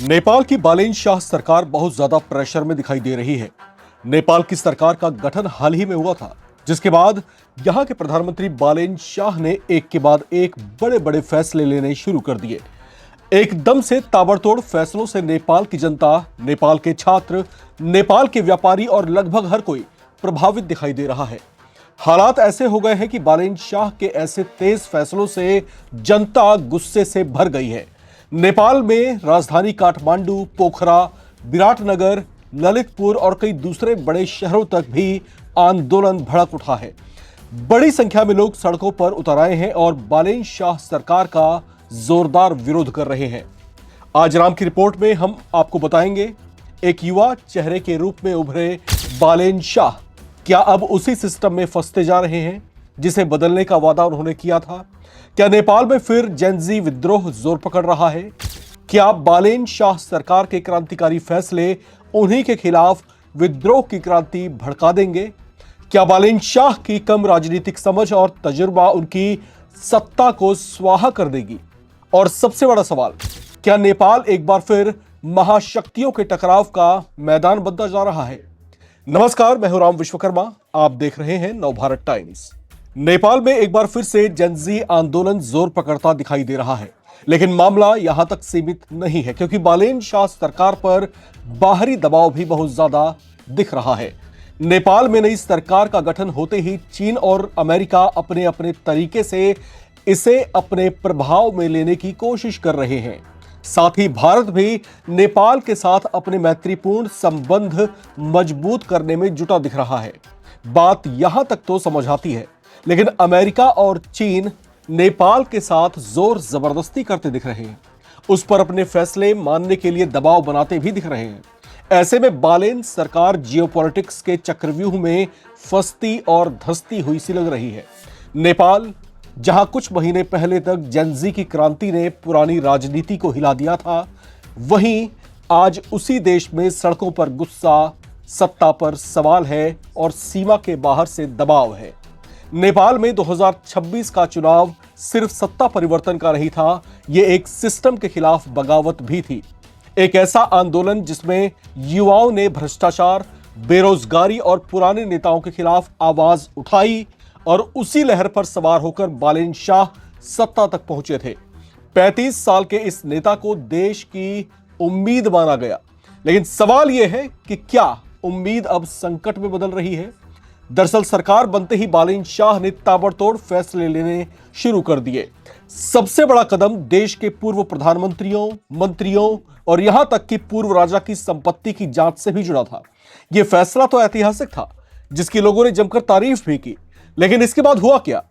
नेपाल की बालेन शाह सरकार बहुत ज्यादा प्रेशर में दिखाई दे रही है। नेपाल की सरकार का गठन हाल ही में हुआ था, जिसके बाद यहां के प्रधानमंत्री बालेन शाह ने एक के बाद एक बड़े बड़े फैसले लेने शुरू कर दिए। एकदम से ताबड़तोड़ फैसलों से नेपाल की जनता, नेपाल के छात्र, नेपाल के व्यापारी और लगभग हर कोई प्रभावित दिखाई दे रहा है। हालात ऐसे हो गए हैं कि बालेन शाह के ऐसे तेज फैसलों से जनता गुस्से से भर गई है। नेपाल में राजधानी काठमांडू, पोखरा, विराटनगर, ललितपुर और कई दूसरे बड़े शहरों तक भी आंदोलन भड़क उठा है। बड़ी संख्या में लोग सड़कों पर उतर आए हैं और बालेन शाह सरकार का जोरदार विरोध कर रहे हैं। आज राम की रिपोर्ट में हम आपको बताएंगे, एक युवा चेहरे के रूप में उभरे बालेन शाह क्या अब उसी सिस्टम में फंसते जा रहे हैं जिसे बदलने का वादा उन्होंने किया था? क्या नेपाल में फिर जेनजी विद्रोह जोर पकड़ रहा है? क्या बालेन शाह सरकार के क्रांतिकारी फैसले उन्हीं के खिलाफ विद्रोह की क्रांति भड़का देंगे? क्या बालेन शाह की कम राजनीतिक समझ और तजुर्बा उनकी सत्ता को स्वाहा कर देगी? और सबसे बड़ा सवाल, क्या नेपाल एक बार फिर महाशक्तियों के टकराव का मैदान बनता जा रहा है? नमस्कार, मैं हूं राम विश्वकर्मा, आप देख रहे हैं नवभारत टाइम्स। नेपाल में एक बार फिर से जेनजी आंदोलन जोर पकड़ता दिखाई दे रहा है, लेकिन मामला यहां तक सीमित नहीं है, क्योंकि बालेन शाह सरकार पर बाहरी दबाव भी बहुत ज्यादा दिख रहा है। नेपाल में नई सरकार का गठन होते ही चीन और अमेरिका अपने अपने तरीके से इसे अपने प्रभाव में लेने की कोशिश कर रहे हैं। साथ ही भारत भी नेपाल के साथ अपने मैत्रीपूर्ण संबंध मजबूत करने में जुटा दिख रहा है। बात यहां तक तो समझ आती है, लेकिन अमेरिका और चीन नेपाल के साथ जोर जबरदस्ती करते दिख रहे हैं, उस पर अपने फैसले मानने के लिए दबाव बनाते भी दिख रहे हैं। ऐसे में बालेन सरकार जियोपॉलिटिक्स के चक्रव्यूह में फंसती और धंसती हुई सी लग रही है। नेपाल, जहां कुछ महीने पहले तक जेनजी की क्रांति ने पुरानी राजनीति को हिला दिया था, वहीं आज उसी देश में सड़कों पर गुस्सा, सत्ता पर सवाल है और सीमा के बाहर से दबाव है। नेपाल में 2026 का चुनाव सिर्फ सत्ता परिवर्तन का नहीं था, यह एक सिस्टम के खिलाफ बगावत भी थी। एक ऐसा आंदोलन जिसमें युवाओं ने भ्रष्टाचार, बेरोजगारी और पुराने नेताओं के खिलाफ आवाज उठाई, और उसी लहर पर सवार होकर बालेन शाह सत्ता तक पहुंचे थे। 35 साल के इस नेता को देश की उम्मीद माना गया, लेकिन सवाल यह है कि क्या उम्मीद अब संकट में बदल रही है? दरअसल सरकार बनते ही बालेन शाह ने ताबड़तोड़ फैसले लेने शुरू कर दिए। सबसे बड़ा कदम देश के पूर्व प्रधानमंत्रियों, मंत्रियों और यहां तक कि पूर्व राजा की संपत्ति की जांच से भी जुड़ा था। यह फैसला तो ऐतिहासिक था, जिसकी लोगों ने जमकर तारीफ भी की, लेकिन इसके बाद हुआ क्या?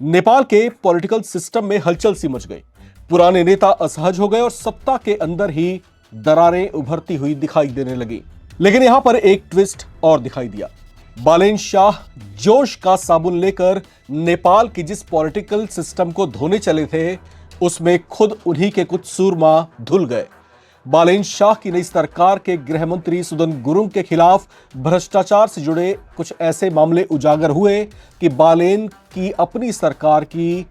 नेपाल के पॉलिटिकल सिस्टम में हलचल सी मच गई। पुराने नेता असहज हो गए और सत्ता के अंदर ही दरारें उभरती हुई दिखाई देने लगी। लेकिन यहां पर एक ट्विस्ट और दिखाई दिया। बालेन शाह जोश का साबुन लेकर नेपाल की जिस पॉलिटिकल सिस्टम को धोने चले थे, उसमें खुद उन्हीं के कुछ सूरमा धुल गए। बालेन शाह की नई सरकार के गृह मंत्री सुदन गुरुंग के खिलाफ भ्रष्टाचार से जुड़े कुछ ऐसे मामले उजागर हुए कि बालेन की अपनी सरकार की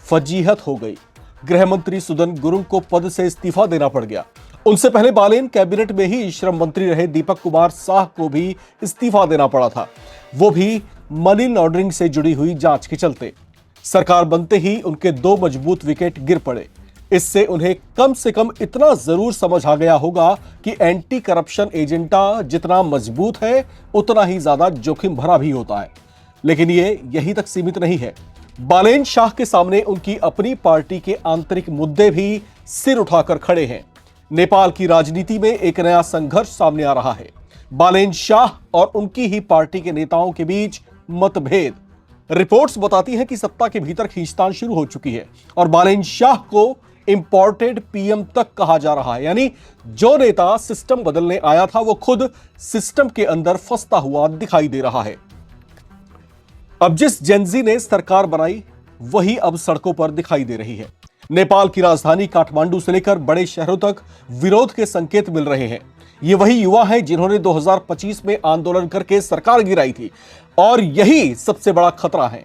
फजीहत हो गई। गृह मंत्री सुदन गुरुंग को पद से इस्तीफा देना पड़ गया। उनसे पहले बालेन कैबिनेट में ही श्रम मंत्री रहे दीपक कुमार साह को भी इस्तीफा देना पड़ा था, वो भी मनी लॉन्ड्रिंग से जुड़ी हुई जांच के चलते। सरकार बनते ही उनके 2 मजबूत विकेट गिर पड़े। इससे उन्हें कम से कम इतना जरूर समझ आ गया होगा कि एंटी करप्शन एजेंडा जितना मजबूत है, उतना ही ज्यादा जोखिम भरा भी होता है। लेकिन ये यहीं तक सीमित नहीं है। बालेन शाह के सामने उनकी अपनी पार्टी के आंतरिक मुद्दे भी सिर उठाकर खड़े हैं। नेपाल की राजनीति में एक नया संघर्ष सामने आ रहा है। बालेन शाह और उनकी ही पार्टी के नेताओं के बीच मतभेद। रिपोर्ट्स बताती हैं कि सत्ता के भीतर खींचतान शुरू हो चुकी है और बालेन शाह को इंपोर्टेड पीएम तक कहा जा रहा है। यानी जो नेता सिस्टम बदलने आया था, वो खुद सिस्टम के अंदर फंसता हुआ दिखाई दे रहा है। अब जिस जेनजी ने सरकार बनाई, वही अब सड़कों पर दिखाई दे रही है। नेपाल की राजधानी काठमांडू से लेकर बड़े शहरों तक विरोध के संकेत मिल रहे हैं। ये वही युवा हैं जिन्होंने 2025 में आंदोलन करके सरकार गिराई थी, और यही सबसे बड़ा खतरा है।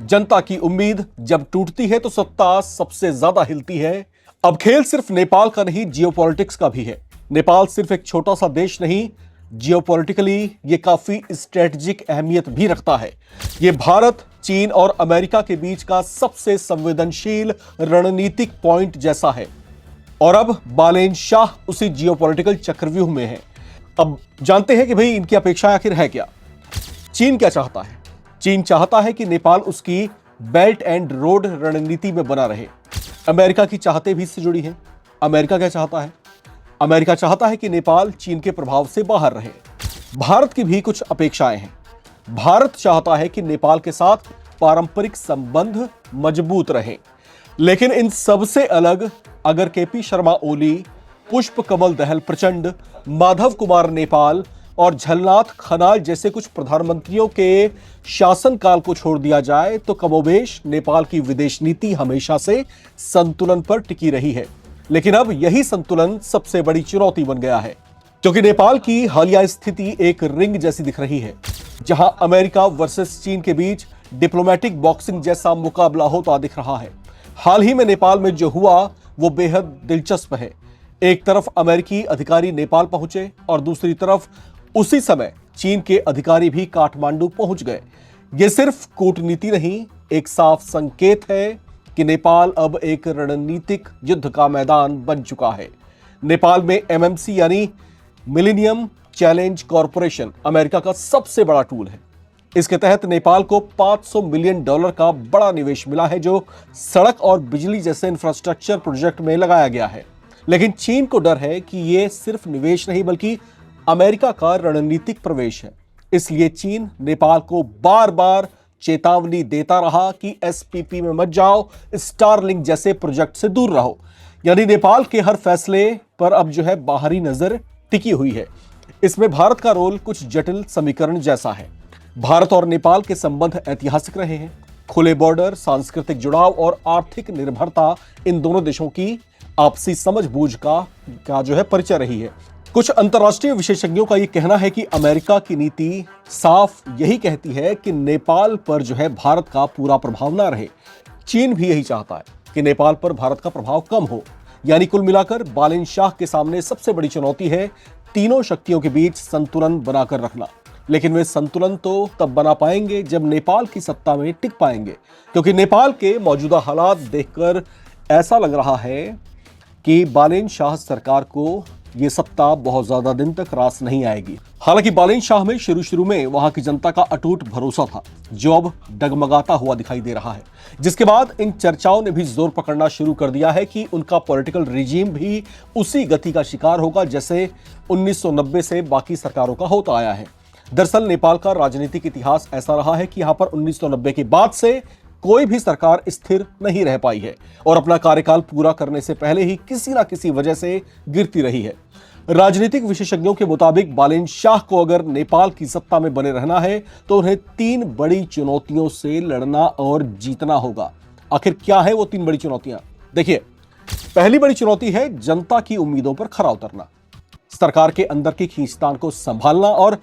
जनता की उम्मीद जब टूटती है तो सत्ता सबसे ज्यादा हिलती है। अब खेल सिर्फ नेपाल का नहीं, जियोपॉलिटिक्स का भी है। नेपाल सिर्फ एक छोटा सा देश नहीं, जियोपॉलिटिकली ये काफी स्ट्रेटेजिक अहमियत भी रखता है। ये भारत, चीन और अमेरिका के बीच का सबसे संवेदनशील रणनीतिक पॉइंट जैसा है। और अब बालेन शाह उसी जियोपॉलिटिकल चक्रव्यूह में है। अब जानते हैं कि भाई इनकी अपेक्षा आखिर है क्या। चीन क्या चाहता है? चीन चाहता है कि नेपाल उसकी बेल्ट एंड रोड रणनीति में बना रहे। अमेरिका की चाहतें भी इससे जुड़ी हैं। अमेरिका क्या चाहता है? अमेरिका चाहता है कि नेपाल चीन के प्रभाव से बाहर रहे। भारत की भी कुछ अपेक्षाएं हैं। भारत चाहता है कि नेपाल के साथ पारंपरिक संबंध मजबूत रहे। लेकिन इन सबसे अलग अगर केपी शर्मा ओली, पुष्प कमल दहल प्रचंड, माधव कुमार नेपाल और झलनाथ खनाल जैसे कुछ प्रधानमंत्रियों के शासनकाल को छोड़ दिया जाए तो कमोबेश नेपाल की विदेश नीति हमेशा से संतुलन पर टिकी रही है। लेकिन अब यही संतुलन सबसे बड़ी चुनौती बन गया है, क्योंकि नेपाल की हालिया स्थिति एक रिंग जैसी दिख रही है, जहां अमेरिका वर्सेस चीन के बीच डिप्लोमेटिक बॉक्सिंग जैसा मुकाबला होता दिख रहा है। हाल ही में नेपाल में जो हुआ वो बेहद दिलचस्प है। एक तरफ अमेरिकी अधिकारी नेपाल पहुंचे और दूसरी तरफ उसी समय चीन के अधिकारी भी काठमांडू पहुंच गए। ये सिर्फ कूटनीति नहीं, एक साफ संकेत है कि नेपाल अब एक रणनीतिक युद्ध का मैदान बन चुका है। नेपाल में एमएमसी यानी मिलेनियम चैलेंज कॉरपोरेशन अमेरिका का सबसे बड़ा टूल है। इसके तहत नेपाल को $500 मिलियन का बड़ा निवेश मिला है, जो सड़क और बिजली जैसे इंफ्रास्ट्रक्चर प्रोजेक्ट में लगाया गया है। लेकिन चीन को डर है कि यह सिर्फ निवेश नहीं बल्कि अमेरिका का रणनीतिक प्रवेश है। इसलिए चीन नेपाल को बार बार चेतावनी देता रहा कि एसपीपी में मत जाओ, स्टारलिंक जैसे प्रोजेक्ट से दूर रहो। यानी नेपाल के हर फैसले पर अब जो है बाहरी नजर टिकी हुई है। इसमें भारत का रोल कुछ जटिल समीकरण जैसा है। भारत और नेपाल के संबंध ऐतिहासिक रहे हैं। खुले बॉर्डर, सांस्कृतिक जुड़ाव और आर्थिक निर्भरता इन दोनों देशों की आपसी समझबूझ का जो है परिचय रही है। कुछ अंतर्राष्ट्रीय विशेषज्ञों का यह कहना है कि अमेरिका की नीति साफ यही कहती है कि नेपाल पर जो है भारत का पूरा प्रभाव ना रहे। चीन भी यही चाहता है कि नेपाल पर भारत का प्रभाव कम हो। यानी कुल मिलाकर बालेन शाह के सामने सबसे बड़ी चुनौती है तीनों शक्तियों के बीच संतुलन बनाकर रखना। लेकिन वे संतुलन तो तब बना पाएंगे जब नेपाल की सत्ता में टिक पाएंगे, क्योंकि नेपाल के मौजूदा हालात देखकर ऐसा लग रहा है कि बालेन शाह सरकार को ये सत्ता बहुत ज्यादा दिन तक रास नहीं आएगी। हालांकि बालेन शाह में शुरू में वहां की जनता का अटूट भरोसा था, जो अब डगमगाता हुआ दिखाई दे रहा है। जिसके बाद इन चर्चाओं ने भी जोर पकड़ना शुरू कर दिया है कि उनका पॉलिटिकल रिजीम भी उसी गति का शिकार होगा जैसे 1990 से बाकी सरकारों का होता आया है। दरअसल नेपाल का राजनीतिक इतिहास ऐसा रहा है कि यहां पर 1990 के बाद से कोई भी सरकार स्थिर नहीं रह पाई है और अपना कार्यकाल पूरा करने से पहले ही किसी ना किसी वजह से गिरती रही है। राजनीतिक विशेषज्ञों के मुताबिक बालेन शाह को अगर नेपाल की सत्ता में बने रहना है तो उन्हें 3 बड़ी चुनौतियों से लड़ना और जीतना होगा। आखिर क्या है वो 3 बड़ी चुनौतियां? देखिए, पहली बड़ी चुनौती है जनता की उम्मीदों पर खरा उतरना, सरकार के अंदर की खींचतान को संभालना और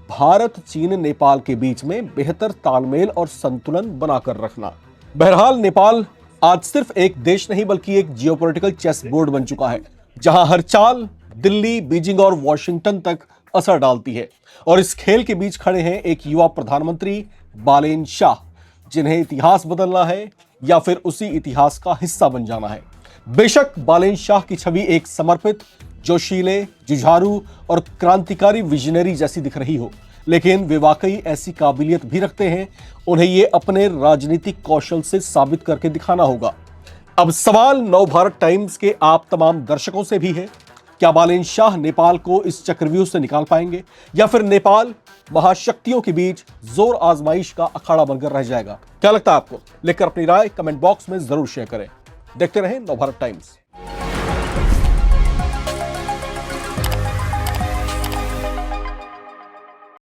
भारत, चीन, नेपाल के बीच में बेहतर तालमेल और संतुलन बनाकर रखना। बहरहाल नेपाल आज सिर्फ एक देश नहीं बल्कि एक जियोपॉलिटिकल चेस बोर्ड बन चुका है, जहां हर चाल दिल्ली, बीजिंग और वॉशिंगटन तक असर डालती है। और इस खेल के बीच खड़े हैं एक युवा प्रधानमंत्री बालेन शाह, जिन्हें इतिहास बदलना है या फिर उसी इतिहास का हिस्सा बन जाना है। बेशक बालेन शाह की छवि एक समर्पित, जोशीले, जुझारू और क्रांतिकारी विजनरी जैसी दिख रही हो, लेकिन वे वाकई ऐसी काबिलियत भी रखते हैं। उन्हें ये अपने राजनीतिक कौशल से साबित करके दिखाना होगा। अब सवाल नवभारत टाइम्स के आप तमाम दर्शकों से भी है, क्या बालेन शाह नेपाल को इस चक्रव्यूह से निकाल पाएंगे या फिर नेपाल महाशक्तियों के बीच जोर आजमाइश का अखाड़ा बनकर रह जाएगा? क्या लगता है आपको? लिखकर अपनी राय कमेंट बॉक्स में जरूर शेयर करें। देखते रहें नवभारत टाइम्स।